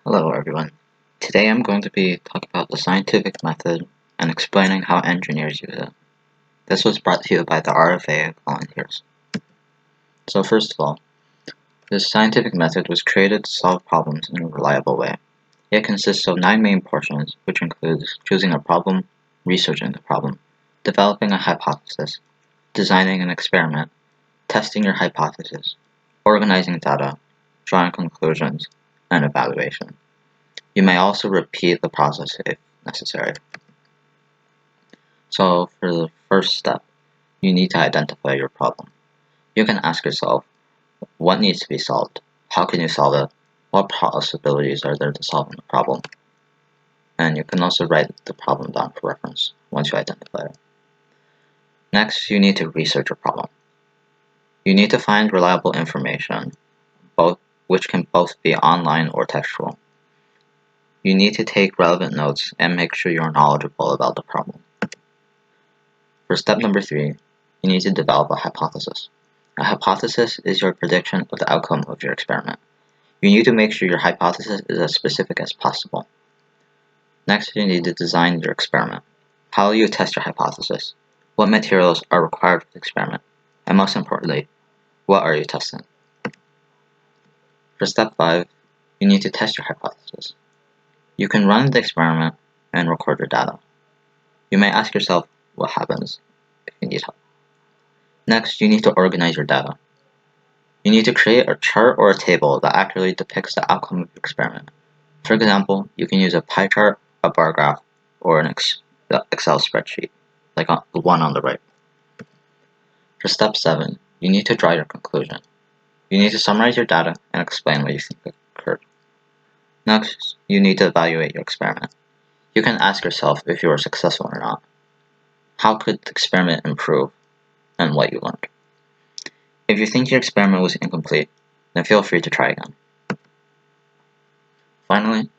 Hello everyone. Today I'm going to be talking about the scientific method and explaining how engineers use it. This was brought to you by the RFA volunteers. So first of all, this scientific method was created to solve problems in a reliable way. It consists of 9 main portions, which includes choosing a problem, researching the problem, developing a hypothesis, designing an experiment, testing your hypothesis, organizing data, drawing conclusions, and evaluation. You may also repeat the process if necessary. So for the first step, you need to identify your problem. You can ask yourself, what needs to be solved? How can you solve it? What possibilities are there to solving the problem? And you can also write the problem down for reference once you identify it. Next, you need to research your problem. You need to find reliable information, which can both be online or textual. You need to take relevant notes and make sure you're knowledgeable about the problem. For step number 3, you need to develop a hypothesis. A hypothesis is your prediction of the outcome of your experiment. You need to make sure your hypothesis is as specific as possible. Next, you need to design your experiment. How will you test your hypothesis? What materials are required for the experiment? And most importantly, what are you testing? For step 5, you need to test your hypothesis. You can run the experiment and record your data. You may ask yourself what happens if you need help. Next, you need to organize your data. You need to create a chart or a table that accurately depicts the outcome of your experiment. For example, you can use a pie chart, a bar graph, or an Excel spreadsheet, like the one on the right. For step 7, you need to draw your conclusion. You need to summarize your data and explain what you think occurred. Next, you need to evaluate your experiment. You can ask yourself if you were successful or not. How could the experiment improve, and what you learned. If you think your experiment was incomplete, then feel free to try again. Finally,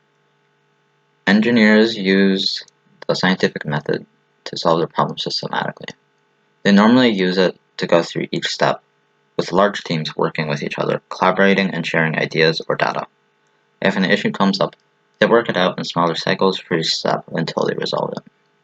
engineers use the scientific method to solve their problems systematically. They normally use it to go through each step, with large teams working with each other, collaborating and sharing ideas or data. If an issue comes up, they work it out in smaller cycles for each step until they resolve it.